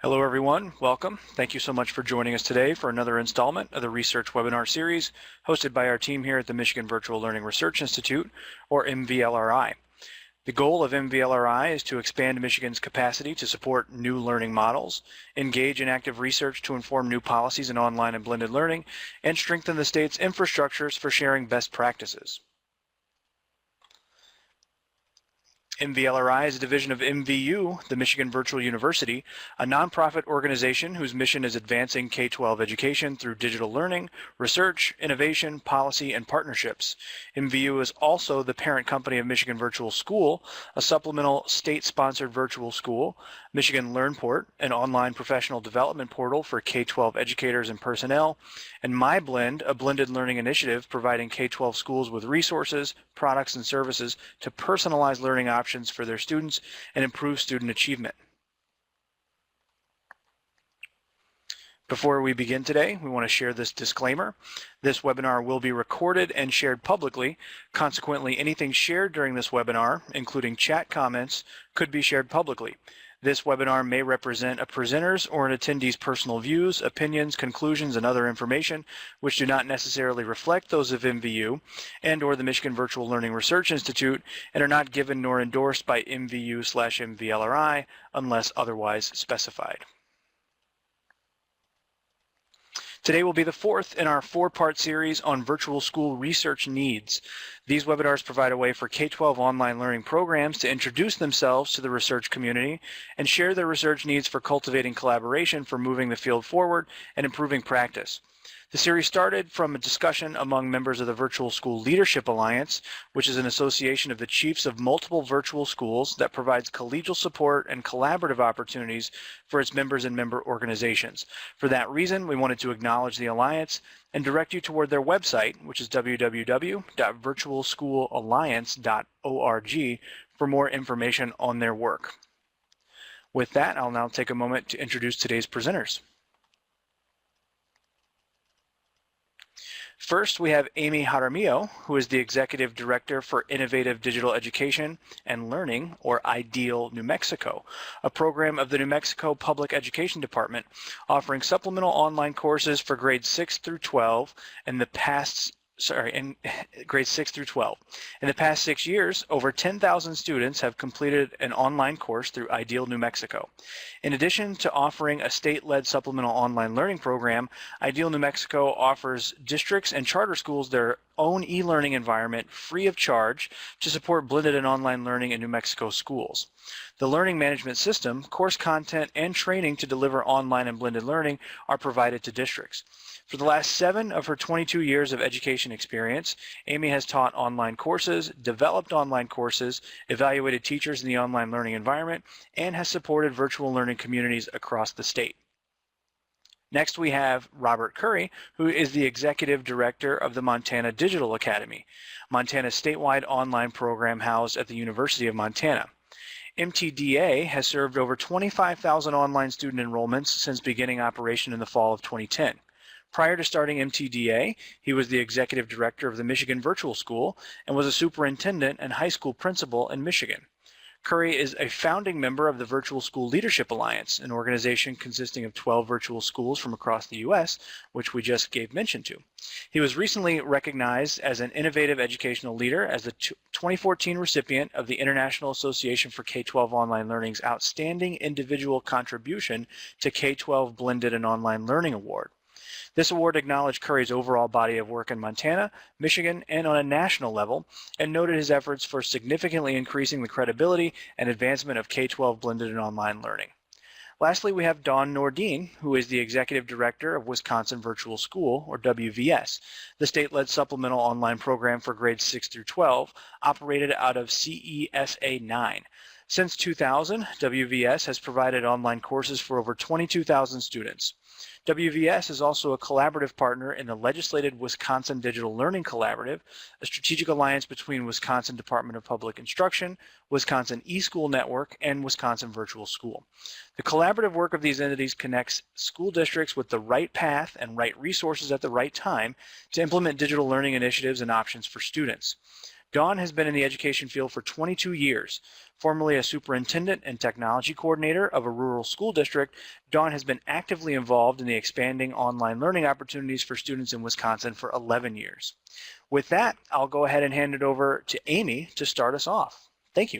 Hello everyone, welcome. Thank you so much for joining us today for another installment of the Research Webinar Series hosted by our team here at the Michigan Virtual Learning Research Institute, or MVLRI. The goal of MVLRI is to expand Michigan's capacity to support new learning models, engage in active research to inform new policies in online and blended learning, and strengthen the state's infrastructures for sharing best practices. MVLRI is a division of MVU, the Michigan Virtual University, a nonprofit organization whose mission is advancing K-12 education through digital learning, research, innovation, policy, and partnerships. MVU is also the parent company of Michigan Virtual School, a supplemental state-sponsored virtual school, Michigan LearnPort, an online professional development portal for K-12 educators and personnel, and MyBlend, a blended learning initiative providing K-12 schools with resources, products, and services to personalize learning options for their students and improve student achievement. Before we begin today, we want to share this disclaimer. This webinar will be recorded and shared publicly. Consequently, anything shared during this webinar, including chat comments, could be shared publicly. This webinar may represent a presenter's or an attendee's personal views, opinions, conclusions, and other information which do not necessarily reflect those of MVU and/or the Michigan Virtual Learning Research Institute and are not given nor endorsed by MVU/MVLRI unless otherwise specified. Today will be the fourth in our four-part series on virtual school research needs. These webinars provide a way for K-12 online learning programs to introduce themselves to the research community and share their research needs for cultivating collaboration for moving the field forward and improving practice. The series started from a discussion among members of the Virtual School Leadership Alliance, which is an association of the chiefs of multiple virtual schools that provides collegial support and collaborative opportunities for its members and member organizations. For that reason, we wanted to acknowledge the Alliance and direct you toward their website, which is www.virtualschoolalliance.org, for more information on their work. With that, I'll now take a moment to introduce today's presenters. First, we have Amy Jaramillo, who is the Executive Director for Innovative Digital Education and Learning, or IDEAL New Mexico, a program of the New Mexico Public Education Department offering supplemental online courses for grades 6 through 12 in grades 6 through 12. In the past 6 years, over 10,000 students have completed an online course through IDEAL New Mexico. In addition to offering a state-led supplemental online learning program, IDEAL New Mexico offers districts and charter schools their own e-learning environment free of charge to support blended and online learning in New Mexico schools. The learning management system, course content, and training to deliver online and blended learning are provided to districts. For the last 7 of her 22 years of education experience, Amy has taught online courses, developed online courses, evaluated teachers in the online learning environment, and has supported virtual learning communities across the state. Next, we have Robert Curry, who is the Executive Director of the Montana Digital Academy, Montana's statewide online program housed at the University of Montana. MTDA has served over 25,000 online student enrollments since beginning operation in the fall of 2010. Prior to starting MTDA, he was the Executive Director of the Michigan Virtual School and was a superintendent and high school principal in Michigan. Curry is a founding member of the Virtual School Leadership Alliance, an organization consisting of 12 virtual schools from across the U.S., which we just gave mention to. He was recently recognized as an innovative educational leader as the 2014 recipient of the International Association for K-12 Online Learning's Outstanding Individual Contribution to K-12 Blended and Online Learning Award. This award acknowledged Curry's overall body of work in Montana, Michigan, and on a national level, and noted his efforts for significantly increasing the credibility and advancement of K-12 blended and online learning. Lastly, we have Dawn Nordine, who is the Executive Director of Wisconsin Virtual School, or WVS, the state-led supplemental online program for grades 6 through 12, operated out of CESA 9. Since 2000, WVS has provided online courses for over 22,000 students. WVS is also a collaborative partner in the legislated Wisconsin Digital Learning Collaborative, a strategic alliance between Wisconsin Department of Public Instruction, Wisconsin eSchool Network, and Wisconsin Virtual School. The collaborative work of these entities connects school districts with the right path and right resources at the right time to implement digital learning initiatives and options for students. Dawn has been in the education field for 22 years. Formerly a superintendent and technology coordinator of a rural school district, Dawn has been actively involved in the expanding online learning opportunities for students in Wisconsin for 11 years. With that, I'll go ahead and hand it over to Amy to start us off. Thank you.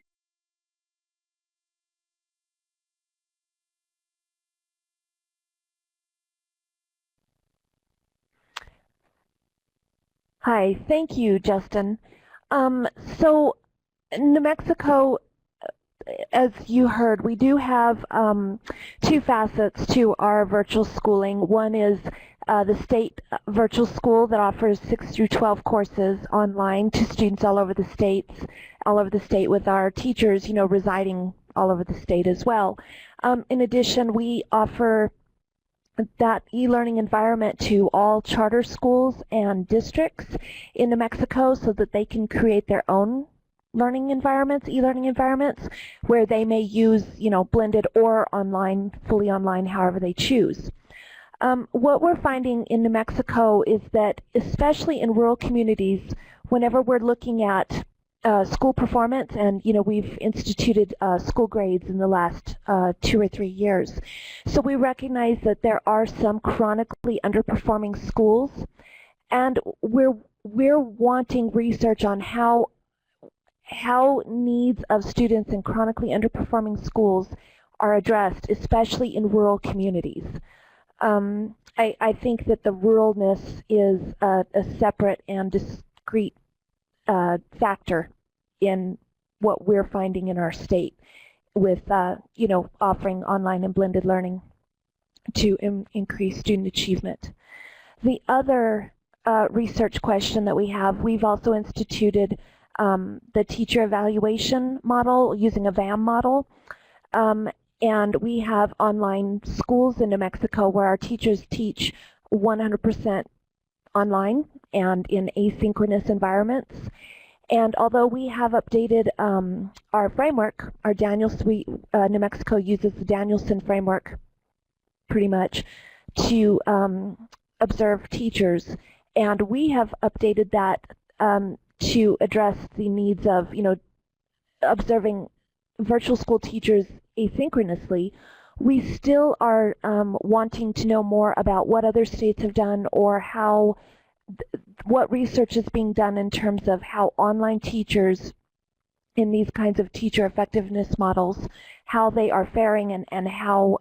Hi, thank you, Justin. So New Mexico, as you heard, we do have two facets to our virtual schooling. One is the state virtual school that offers 6 through 12 courses online to students all over the state with our teachers, residing all over the state as well. In addition, we offer that e-learning environment to all charter schools and districts in New Mexico so that they can create their own learning environments, e-learning environments, where they may use, blended or online, fully online, however they choose. What we're finding in New Mexico is that, especially in rural communities, whenever we're looking at school performance, and we've instituted school grades in the last 2 or 3 years. So we recognize that there are some chronically underperforming schools, and we're wanting research on how needs of students in chronically underperforming schools are addressed, especially in rural communities. I think that the ruralness is a separate and discrete factor in what we're finding in our state with, offering online and blended learning to increase student achievement. The other research question that we have, we've also instituted the teacher evaluation model using a VAM model. And we have online schools in New Mexico where our teachers teach 100% online and in asynchronous environments. And although we have updated our framework, our New Mexico uses the Danielson framework pretty much to observe teachers. And we have updated that to address the needs of, observing virtual school teachers asynchronously. We still are wanting to know more about what other states have done or what research is being done in terms of how online teachers in these kinds of teacher effectiveness models, how they are faring and how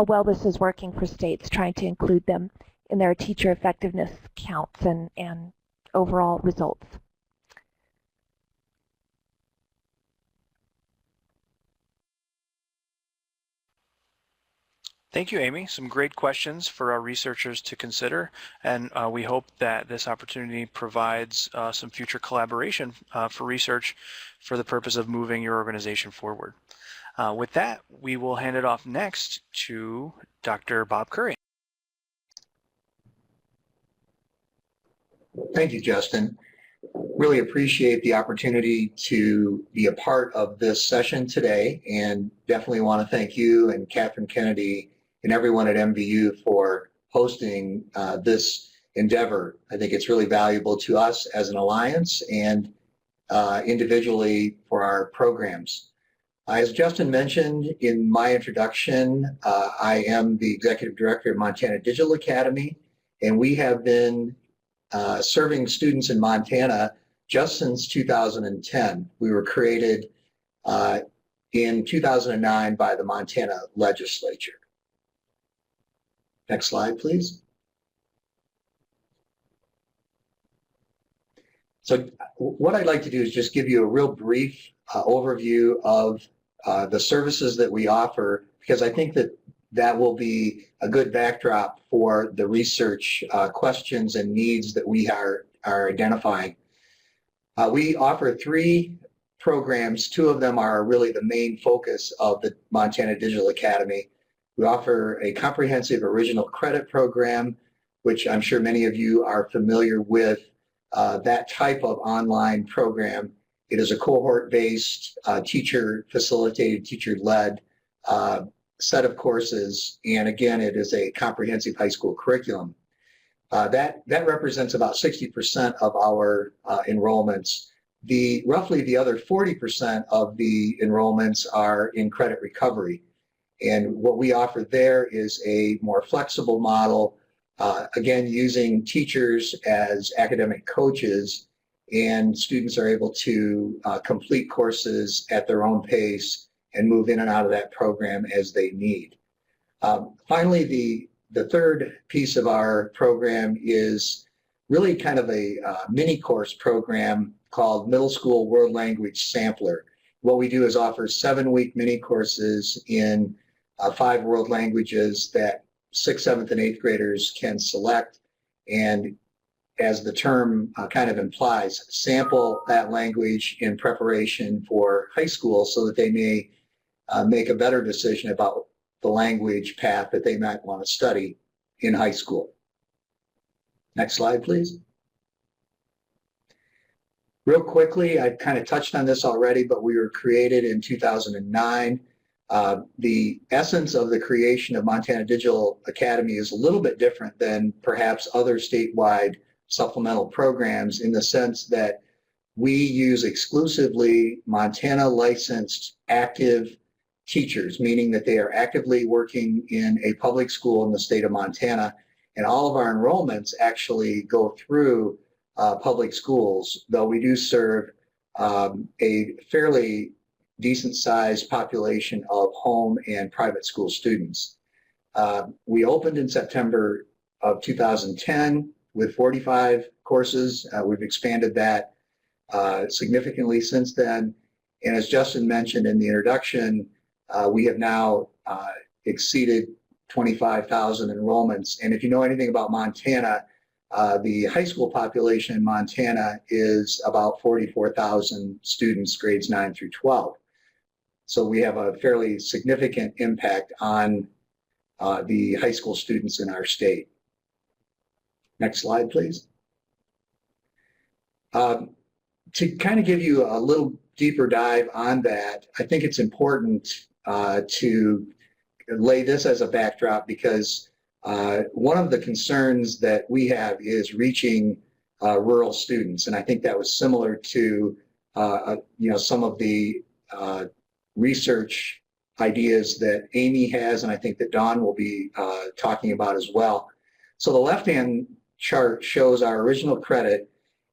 well this is working for states, trying to include them in their teacher effectiveness counts and overall results. Thank you, Amy. Some great questions for our researchers to consider, and we hope that this opportunity provides some future collaboration for research for the purpose of moving your organization forward. With that, we will hand it off next to Dr. Bob Curry. Thank you, Justin. Really appreciate the opportunity to be a part of this session today, and definitely want to thank you and Catherine Kennedy and everyone at MVU for hosting this endeavor. I think it's really valuable to us as an alliance and individually for our programs. As Justin mentioned in my introduction, I am the Executive Director of Montana Digital Academy, and we have been serving students in Montana just since 2010. We were created in 2009 by the Montana legislature. Next slide, please. So what I'd like to do is just give you a real brief overview of the services that we offer, because I think that will be a good backdrop for the research questions and needs that we are identifying. We offer 3 programs. 2 of them are really the main focus of the Montana Digital Academy. We offer a comprehensive original credit program, which I'm sure many of you are familiar with. That type of online program. It is a cohort-based, teacher-facilitated, teacher-led set of courses, and again, it is a comprehensive high school curriculum. That represents about 60% of our enrollments. roughly the other 40% of the enrollments are in credit recovery. And what we offer there is a more flexible model, again, using teachers as academic coaches, and students are able to complete courses at their own pace and move in and out of that program as they need. Finally, the third piece of our program is really kind of a mini course program called Middle School World Language Sampler. What we do is offer 7-week mini courses in 5 world languages that 6th, 7th, and 8th graders can select, and as the term kind of implies, sample that language in preparation for high school so that they may make a better decision about the language path that they might want to study in high school. Next slide, please. Real quickly, I kind of touched on this already, but we were created in 2009. The essence of the creation of Montana Digital Academy is a little bit different than perhaps other statewide supplemental programs, in the sense that we use exclusively Montana licensed active teachers, meaning that they are actively working in a public school in the state of Montana, and all of our enrollments actually go through public schools, though we do serve a fairly decent sized population of home and private school students. We opened in September of 2010 with 45 courses. We've expanded that significantly since then. And as Justin mentioned in the introduction, we have now exceeded 25,000 enrollments. And if you know anything about Montana, the high school population in Montana is about 44,000 students, grades 9 through 12. So we have a fairly significant impact on the high school students in our state. Next slide, please. To kind of give you a little deeper dive on that, I think it's important to lay this as a backdrop, because one of the concerns that we have is reaching rural students, and I think that was similar to some of the research ideas that Amy has, and I think that Dawn will be talking about as well. So the left-hand chart shows our original credit,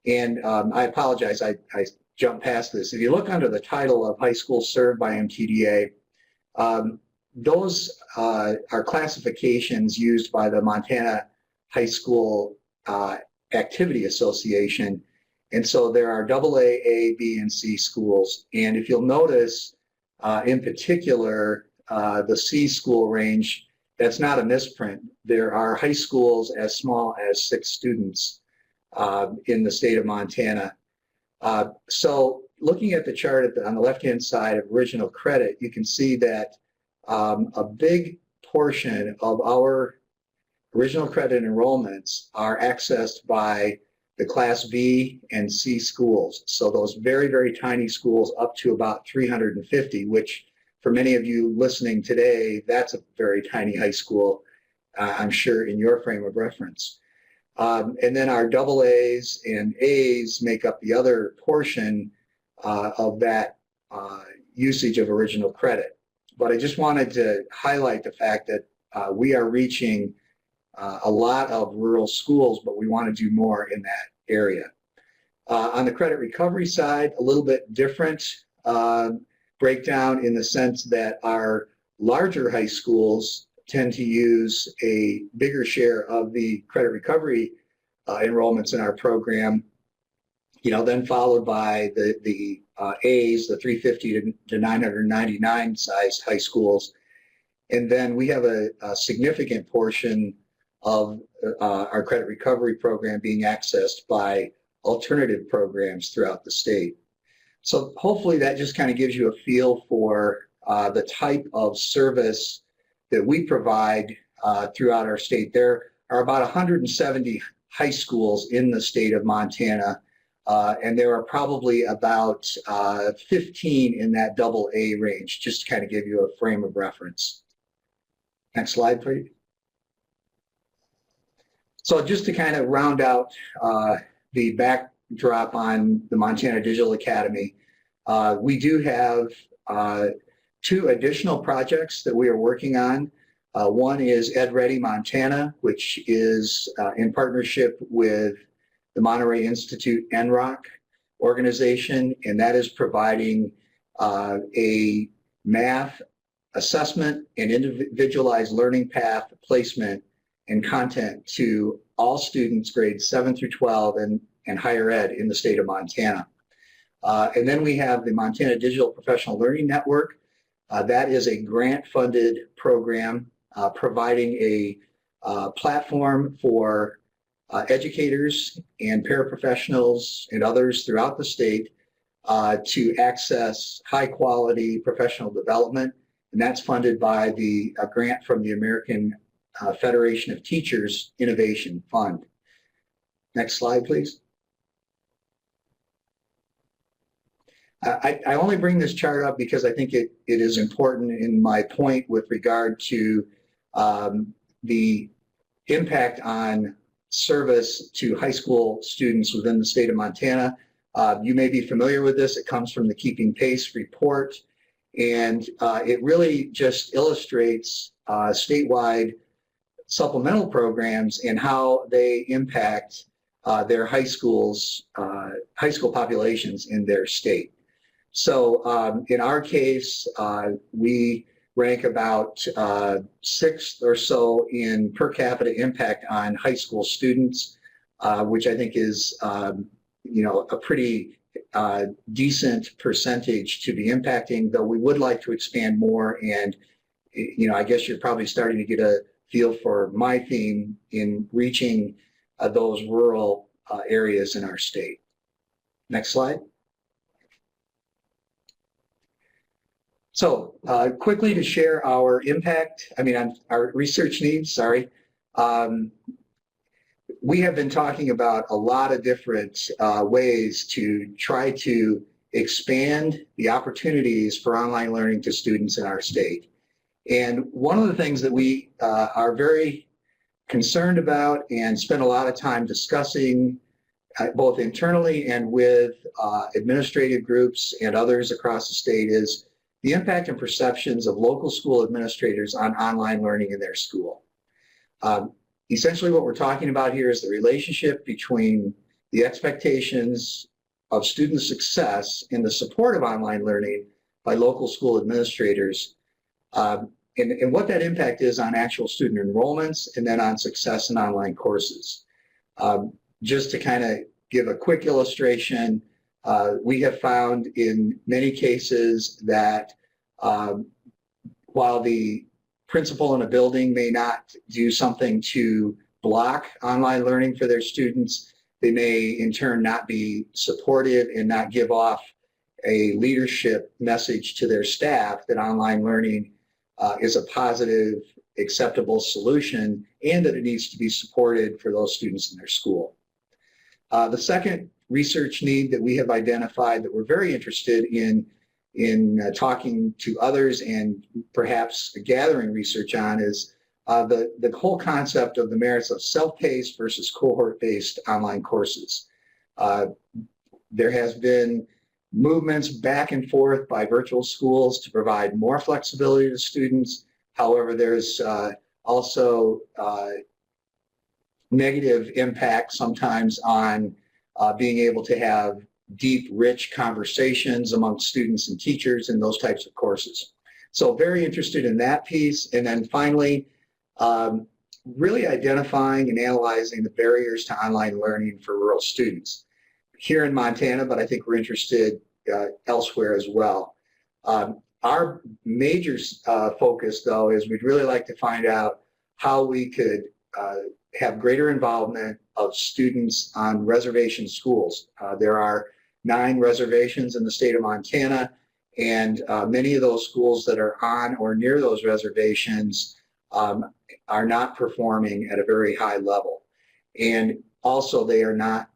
and I apologize, I jumped past this. If you look under the title of High School Served by MTDA, those are classifications used by the Montana High School Activity Association. And so there are AA, A, B, and C schools. And if you'll notice, in particular, the C school range, that's not a misprint. There are high schools as small as 6 students in the state of Montana. So looking at the chart on the left-hand side of original credit, you can see that a big portion of our original credit enrollments are accessed by the Class B and C schools. So those very, very tiny schools up to about 350, which for many of you listening today, that's a very tiny high school, I'm sure, in your frame of reference. And then our AA's and A's make up the other portion of that usage of original credit. But I just wanted to highlight the fact that we are reaching a lot of rural schools, but we want to do more in that area. On the credit recovery side, a little bit different breakdown, in the sense that our larger high schools tend to use a bigger share of the credit recovery enrollments in our program, then followed by the A's, the 350 to 999 sized high schools. And then we have a significant portion of our credit recovery program being accessed by alternative programs throughout the state. So hopefully that just kind of gives you a feel for the type of service that we provide throughout our state. There are about 170 high schools in the state of Montana, and there are probably about 15 in that AA range, just to kind of give you a frame of reference. Next slide, please. So just to kind of round out the drop on the Montana Digital Academy. We do have 2 additional projects that we are working on. One is Ed Ready Montana, which is in partnership with the Monterey Institute NROC organization, and that is providing a math assessment and individualized learning path placement and content to all students grades 7 through 12 and higher ed in the state of Montana. And then we have the Montana Digital Professional Learning Network. That is a grant-funded program providing a platform for educators and paraprofessionals and others throughout the state to access high-quality professional development, and that's funded by the grant from the American Federation of Teachers Innovation Fund. Next slide, please. I only bring this chart up because I think it is important in my point with regard to the impact on service to high school students within the state of Montana. You may be familiar with this. It comes from the Keeping Pace report, and it really just illustrates statewide supplemental programs and how they impact their high school populations in their state. So in our case, we rank about 6th or so in per capita impact on high school students, which I think is a pretty decent percentage to be impacting, though we would like to expand more. And I guess you're probably starting to get a feel for my theme in reaching those rural areas in our state. Next slide. So quickly to share our impact, our research needs, sorry. We have been talking about a lot of different ways to try to expand the opportunities for online learning to students in our state. And one of the things that we are very concerned about and spend a lot of time discussing both internally and with administrative groups and others across the state is the impact and perceptions of local school administrators on online learning in their school. Essentially what we're talking about here is the relationship between the expectations of student success and the support of online learning by local school administrators, and what that impact is on actual student enrollments and then on success in online courses. Just to kind of give a quick illustration, we have found in many cases that while the principal in a building may not do something to block online learning for their students, they may in turn not be supportive and not give off a leadership message to their staff that online learning is a positive, acceptable solution and that it needs to be supported for those students in their school. The second research need that we have identified that we're very interested in talking to others and perhaps gathering research on is the whole concept of the merits of self-paced versus cohort-based online courses. There has been movements back and forth by virtual schools to provide more flexibility to students. However, there's also negative impact sometimes on being able to have deep, rich conversations among students and teachers in those types of courses. So very interested in that piece. And then finally, really identifying and analyzing the barriers to online learning for rural students here in Montana, but I think we're interested elsewhere as well. Our major focus, though, is we'd really like to find out how we could have greater involvement of students on reservation schools. There are 9 reservations in the state of Montana, and many of those schools that are on or near those reservations are not performing at a very high level. And also they are not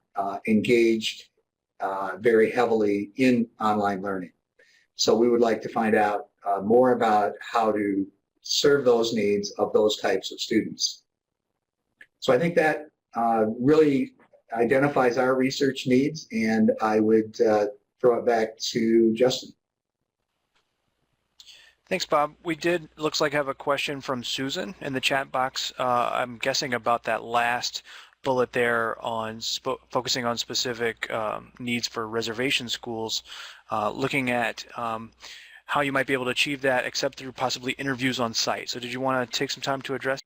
engaged very heavily in online learning. So we would like to find out more about how to serve those needs of those types of students. So I think that really identifies our research needs, and I would throw it back to Justin. Thanks, Bob. We did, looks like, have a question from Susan in the chat box. I'm guessing about that last bullet there on focusing on specific needs for reservation schools, looking at how you might be able to achieve that except through possibly interviews on site. So did you want to take some time to address?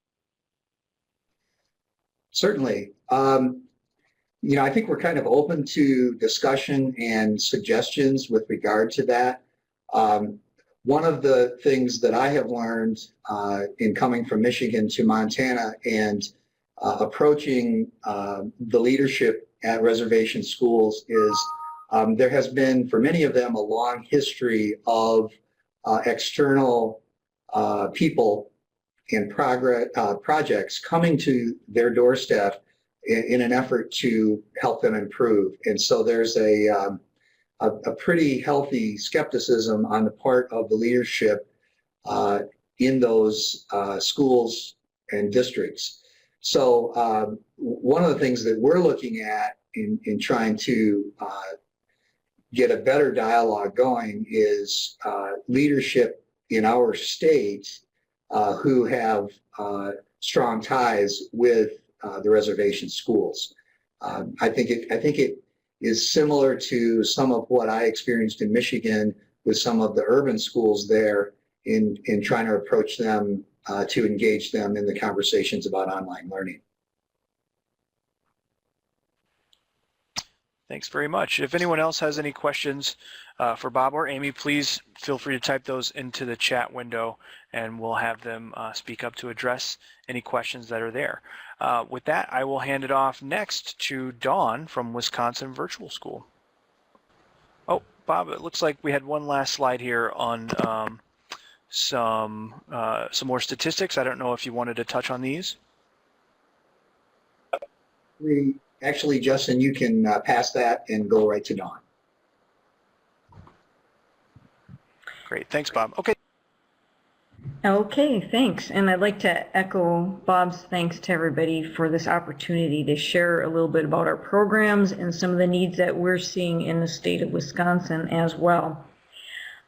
Certainly. I think we're kind of open to discussion and suggestions with regard to that. One of the things that I have learned in coming from Michigan to Montana and approaching the leadership at reservation schools is there has been, for many of them, a long history of external people and projects coming to their doorstep in an effort to help them improve. And so there's a pretty healthy skepticism on the part of the leadership in those schools and districts. So one of the things that we're looking at in trying to get a better dialogue going is leadership in our state who have strong ties with the reservation schools. I think it is similar to some of what I experienced in Michigan with some of the urban schools there in trying to approach them to engage them in the conversations about online learning. Thanks very much. If anyone else has any questions for Bob or Amy, please feel free to type those into the chat window and we'll have them speak up to address any questions that are there. With that, I will hand it off next to Dawn from Wisconsin Virtual School. Oh, Bob, it looks like we had one last slide here on some more statistics. I don't know if you wanted to touch on these. Actually, Justin, you can pass that and go right to Dawn. Great, thanks, Bob. Okay. Okay, thanks. And I'd like to echo Bob's thanks to everybody for this opportunity to share a little bit about our programs and some of the needs that we're seeing in the state of Wisconsin as well.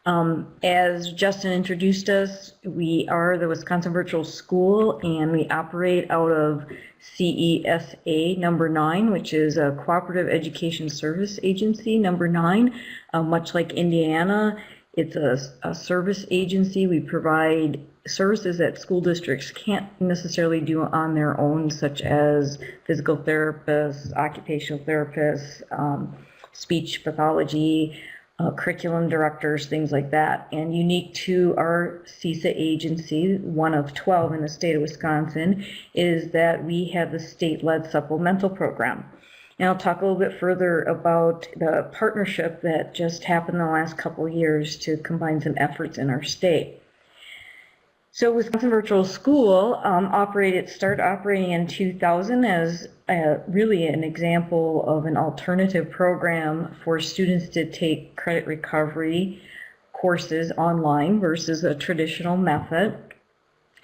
As Justin introduced us, we are the Wisconsin Virtual School and we operate out of CESA number 9, which is a Cooperative Education Service Agency number 9. Much like Indiana, it's a service agency. We provide services that school districts can't necessarily do on their own, such as physical therapists, occupational therapists, speech pathology, curriculum directors, things like that. And unique to our CESA agency, one of 12 in the state of Wisconsin, is that we have the state-led supplemental program. And I'll talk a little bit further about the partnership that just happened in the last couple of years to combine some efforts in our state. So Wisconsin Virtual School started operating in 2000 as really an example of an alternative program for students to take credit recovery courses online versus a traditional method.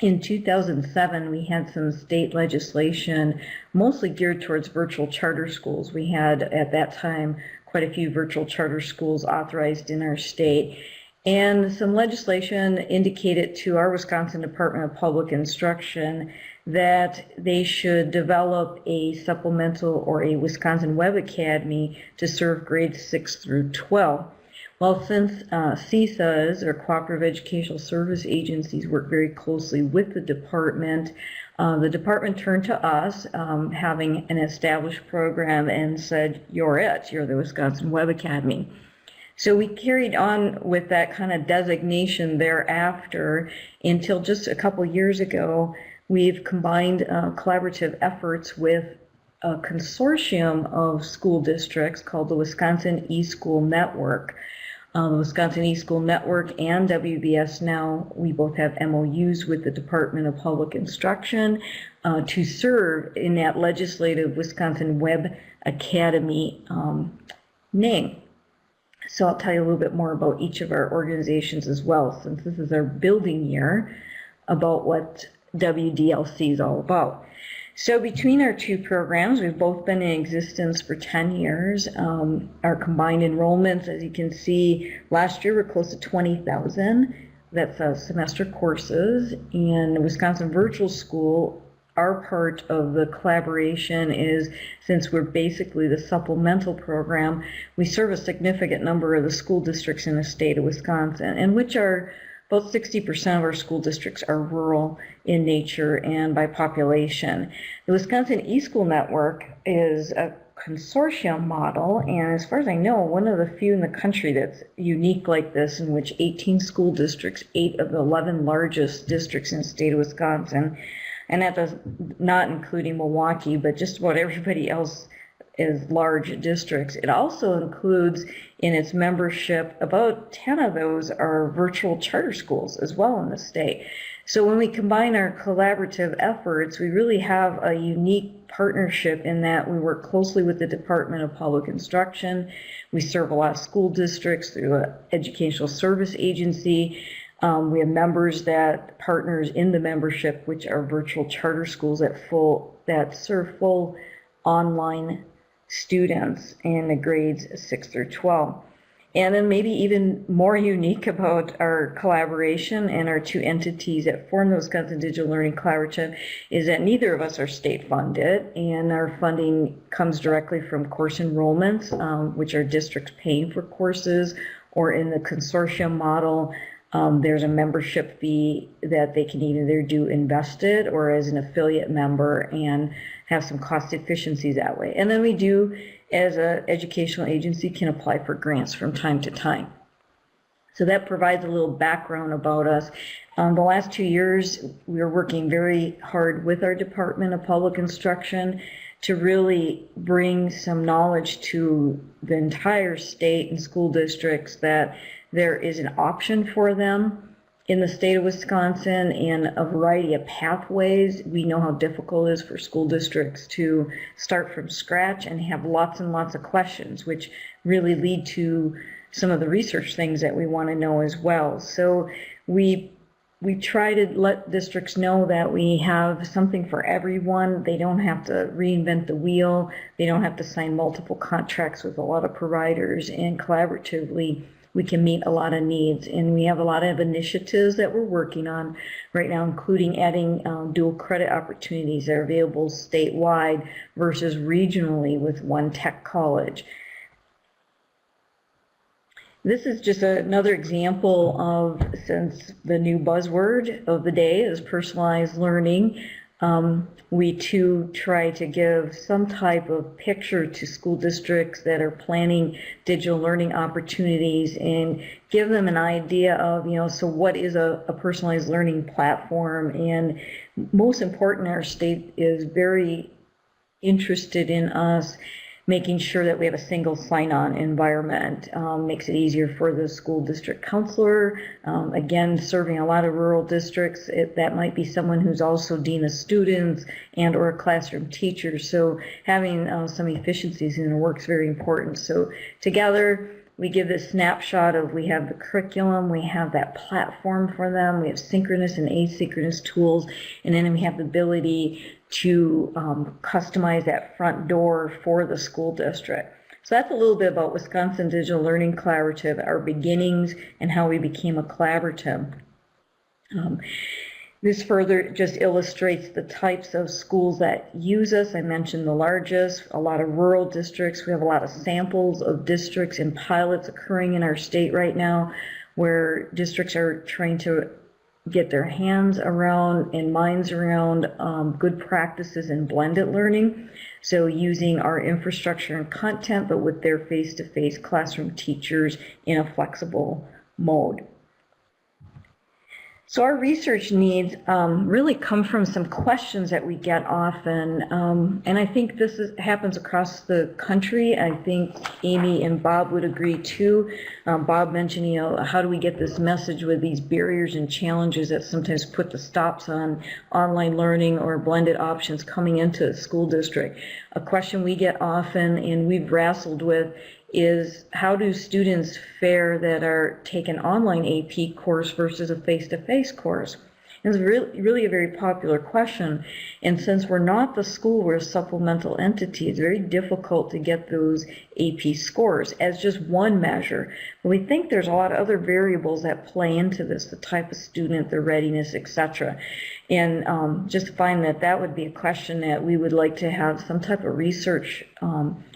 In 2007, we had some state legislation mostly geared towards virtual charter schools. We had, at that time, quite a few virtual charter schools authorized in our state. And some legislation indicated to our Wisconsin Department of Public Instruction that they should develop a supplemental or a Wisconsin Web Academy to serve grades 6 through 12. Well, since CESAs, or Cooperative Educational Service Agencies, work very closely with the department turned to us, having an established program, and said, you're it, you're the Wisconsin Web Academy. So we carried on with that kind of designation thereafter until just a couple years ago. We've combined collaborative efforts with a consortium of school districts called the Wisconsin eSchool Network. The Wisconsin eSchool Network and WVS Now, we both have MOUs with the Department of Public Instruction to serve in that legislative Wisconsin Web Academy name. So I'll tell you a little bit more about each of our organizations as well, since this is our building year, about what WDLC is all about. So between our two programs, we've both been in existence for 10 years. Our combined enrollments, as you can see, last year were close to 20,000. That's semester courses. And Wisconsin Virtual School, our part of the collaboration is, since we're basically the supplemental program, we serve a significant number of the school districts in the state of Wisconsin, and which are about 60% of our school districts are rural in nature and by population. The Wisconsin eSchool Network is a consortium model, and as far as I know, one of the few in the country that's unique like this, in which 18 school districts, 8 of the 11 largest districts in the state of Wisconsin, and that does not including Milwaukee, but just about everybody else is large districts. It also includes in its membership, about 10 of those are virtual charter schools as well in the state. So when we combine our collaborative efforts, we really have a unique partnership in that we work closely with the Department of Public Instruction. We serve a lot of school districts through an educational service agency. We have members that partners in the membership, which are virtual charter schools that serve full online students in the grades 6 through 12. And then maybe even more unique about our collaboration and our two entities that form the Wisconsin Digital Learning Collaborative is that neither of us are state funded, and our funding comes directly from course enrollments, which are districts paying for courses, or in the consortium model, there's a membership fee that they can either do invested or as an affiliate member and have some cost efficiencies that way. And then we do, as an educational agency, can apply for grants from time to time. So that provides a little background about us. The last 2 years, we are working very hard with our Department of Public Instruction to really bring some knowledge to the entire state and school districts that there is an option for them in the state of Wisconsin and a variety of pathways. We know how difficult it is for school districts to start from scratch and have lots and lots of questions, which really lead to some of the research things that we want to know as well. So we try to let districts know that we have something for everyone. They don't have to reinvent the wheel. They don't have to sign multiple contracts with a lot of providers, and collaboratively we can meet a lot of needs. And we have a lot of initiatives that we're working on right now, including adding dual credit opportunities that are available statewide versus regionally with one tech college. This is just another example of, since the new buzzword of the day is personalized learning, we too try to give some type of picture to school districts that are planning digital learning opportunities and give them an idea of, so what is a personalized learning platform? And most important, our state is very interested in us making sure that we have a single sign-on environment. Makes it easier for the school district counselor. Again, serving a lot of rural districts, that might be someone who's also dean of students and or a classroom teacher. So having some efficiencies in the work is very important. So together, we give this snapshot of, we have the curriculum, we have that platform for them, we have synchronous and asynchronous tools, and then we have the ability to customize that front door for the school district. So that's a little bit about Wisconsin Digital Learning Collaborative, our beginnings, and how we became a collaborative. This further just illustrates the types of schools that use us. I mentioned the largest, a lot of rural districts. We have a lot of samples of districts and pilots occurring in our state right now, where districts are trying to get their hands around and minds around good practices in blended learning. So using our infrastructure and content, but with their face-to-face classroom teachers in a flexible mode. So our research needs really come from some questions that we get often, and I think this happens across the country. I think Amy and Bob would agree too. Bob mentioned, how do we get this message with these barriers and challenges that sometimes put the stops on online learning or blended options coming into a school district? A question we get often and we've wrestled with is, how do students fare that are taking online AP course versus a face-to-face course? It's really a very popular question, and since we're not the school, we're a supplemental entity, it's very difficult to get those AP scores as just one measure. But we think there's a lot of other variables that play into this, the type of student, their readiness, etc. And just find that that would be a question that we would like to have some type of research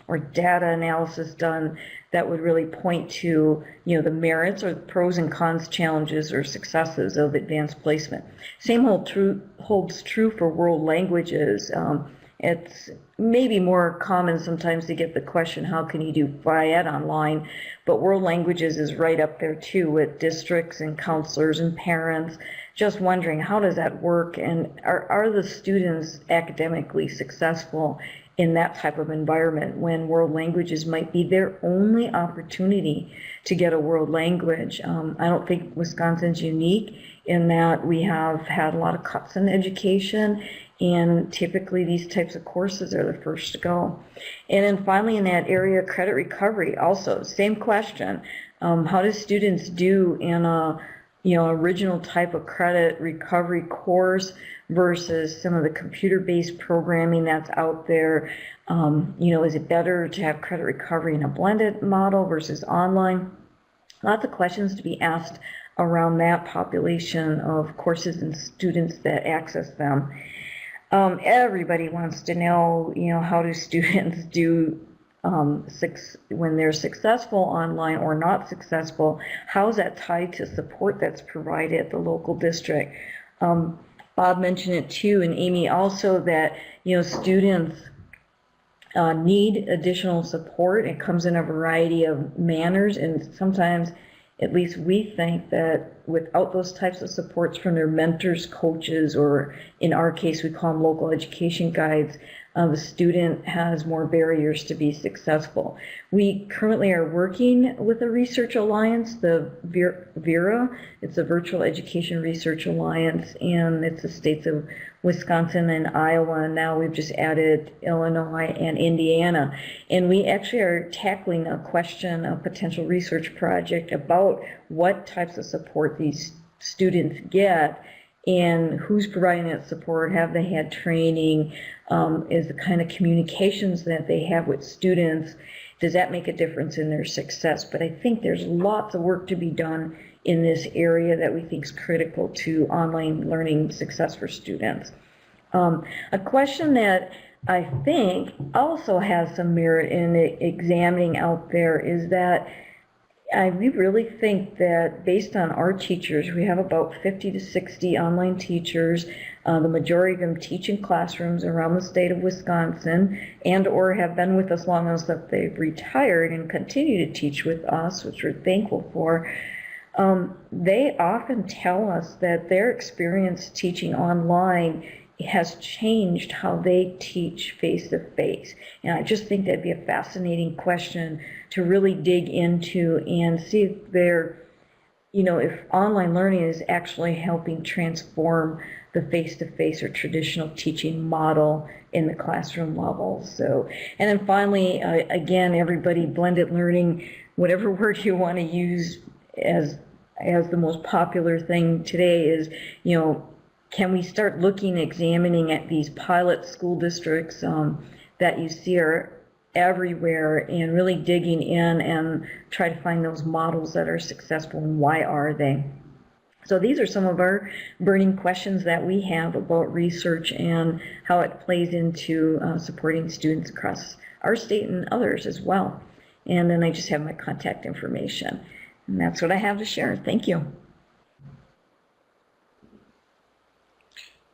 or data analysis done that would really point to, you know, the merits or the pros and cons, challenges or successes of advanced placement. Same holds true for world languages. It's maybe more common sometimes to get the question, how can you do Phi-Ed online? But world languages is right up there too, with districts and counselors and parents just wondering, how does that work? And are the students academically successful in that type of environment when world languages might be their only opportunity to get a world language? I don't think Wisconsin's unique in that we have had a lot of cuts in education, and typically these types of courses are the first to go. And then finally, in that area, credit recovery, also same question. How do students do in a original type of credit recovery course versus some of the computer-based programming that's out there? Is it better to have credit recovery in a blended model versus online? Lots of questions to be asked around that population of courses and students that access them. Everybody wants to know, how do students do when they're successful online or not successful? How is that tied to support that's provided at the local district? Bob mentioned it too, and Amy also, that students need additional support. It comes in a variety of manners, and sometimes, at least we think, that without those types of supports from their mentors, coaches, or in our case we call them local education guides, the student has more barriers to be successful. We currently are working with a research alliance, the VERA. It's a Virtual Education Research Alliance, and it's the states of Wisconsin and Iowa, and now we've just added Illinois and Indiana. And we actually are tackling a question, a potential research project about what types of support these students get and who's providing that support. Have they had training? Is the kind of communications that they have with students, does that make a difference in their success? But I think there's lots of work to be done in this area that we think is critical to online learning success for students. A question that I think also has some merit in examining out there is that we really think that based on our teachers, we have about 50 to 60 online teachers. The majority of them teach in classrooms around the state of Wisconsin and or have been with us long enough that they've retired and continue to teach with us, which we're thankful for. They often tell us that their experience teaching online has changed how they teach face-to-face. And I just think that'd be a fascinating question to really dig into and see if they're, if online learning is actually helping transform the face-to-face or traditional teaching model in the classroom level. So, and then finally, again, everybody, blended learning, whatever word you want to use as the most popular thing today is, can we start looking, examining at these pilot school districts that you see are everywhere and really digging in and try to find those models that are successful and why are they? So these are some of our burning questions that we have about research and how it plays into supporting students across our state and others as well. And then I just have my contact information. And that's what I have to share. Thank you.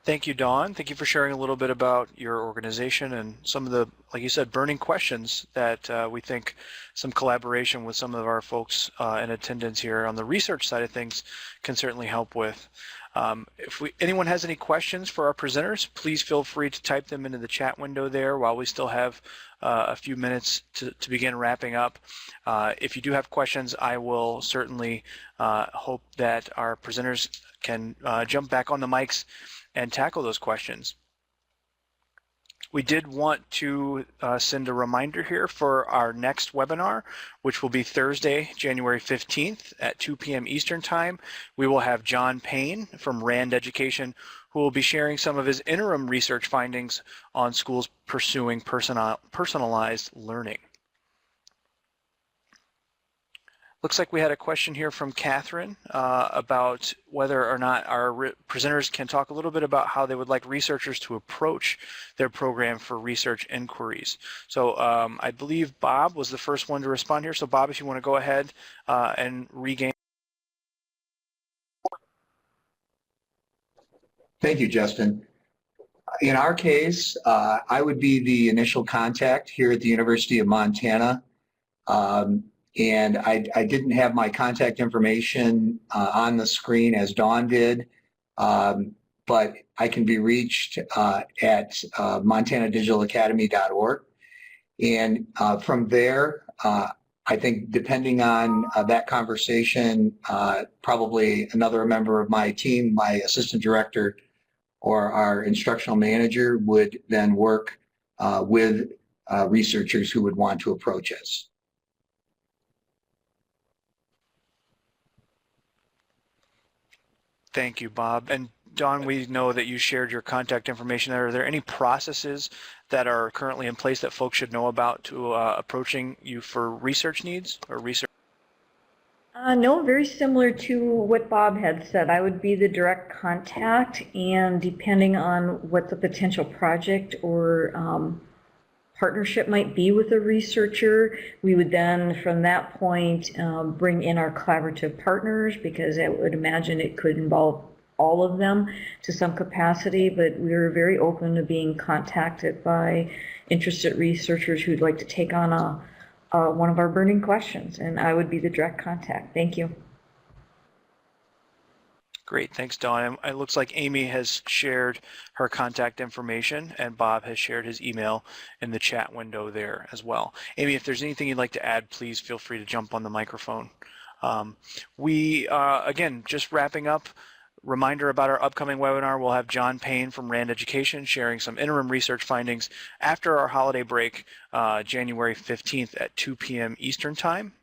Thank you, Dawn. Thank you for sharing a little bit about your organization and some of the, like you said, burning questions that we think some collaboration with some of our folks in attendance here on the research side of things can certainly help with. If anyone has any questions for our presenters, please feel free to type them into the chat window there while we still have a few minutes to begin wrapping up. If you do have questions, I will certainly hope that our presenters can jump back on the mics and tackle those questions. We did want to send a reminder here for our next webinar, which will be Thursday, January 15th at 2 p.m. Eastern Time. We will have John Payne from RAND Education, who will be sharing some of his interim research findings on schools pursuing personalized learning. Looks like we had a question here from Catherine about whether or not our presenters can talk a little bit about how they would like researchers to approach their program for research inquiries. So I believe Bob was the first one to respond here. So Bob, if you want to go ahead and regain. Thank you, Justin. In our case, I would be the initial contact here at the University of Montana. And I didn't have my contact information on the screen as Dawn did, but I can be reached at montanadigitalacademy.org. And from there, I think depending on that conversation, probably another member of my team, my assistant director or our instructional manager would then work with researchers who would want to approach us. Thank you, Bob. And Dawn, we know that you shared your contact information. Are there any processes that are currently in place that folks should know about to approaching you for research needs or research? No, very similar to what Bob had said. I would be the direct contact, and depending on what the potential project or partnership might be with a researcher, we would then from that point bring in our collaborative partners, because I would imagine it could involve all of them to some capacity, but we're very open to being contacted by interested researchers who'd like to take on one of our burning questions, and I would be the direct contact. Thank you. Great, thanks, Dawn. It looks like Amy has shared her contact information, and Bob has shared his email in the chat window there as well. Amy, if there's anything you'd like to add, please feel free to jump on the microphone. Again, just wrapping up, reminder about our upcoming webinar. We'll have John Payne from RAND Education sharing some interim research findings after our holiday break, January 15th at 2 p.m. Eastern Time.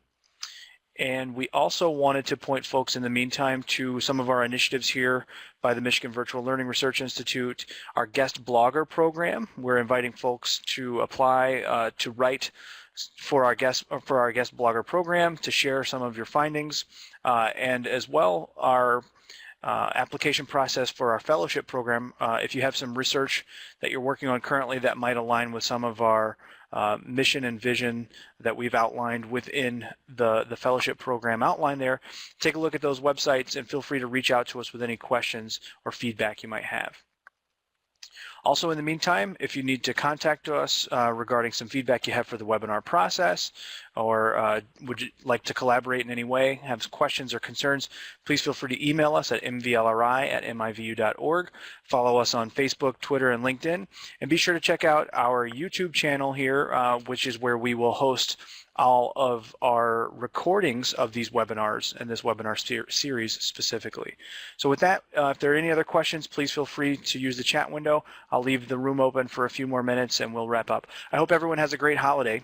And we also wanted to point folks in the meantime to some of our initiatives here by the Michigan Virtual Learning Research Institute, our guest blogger program. We're inviting folks to apply to write for our guest blogger program to share some of your findings, and as well our application process for our fellowship program. If you have some research that you're working on currently that might align with some of our mission and vision that we've outlined within the fellowship program outline there, take a look at those websites and feel free to reach out to us with any questions or feedback you might have. Also, in the meantime, if you need to contact us regarding some feedback you have for the webinar process, or would you like to collaborate in any way, have questions or concerns, please feel free to email us at mvlri@mivu.org. Follow us on Facebook, Twitter, and LinkedIn. And be sure to check out our YouTube channel here, which is where we will host all of our recordings of these webinars and this webinar series specifically. So with that, if there are any other questions, please feel free to use the chat window. I'll leave the room open for a few more minutes and we'll wrap up. I hope everyone has a great holiday.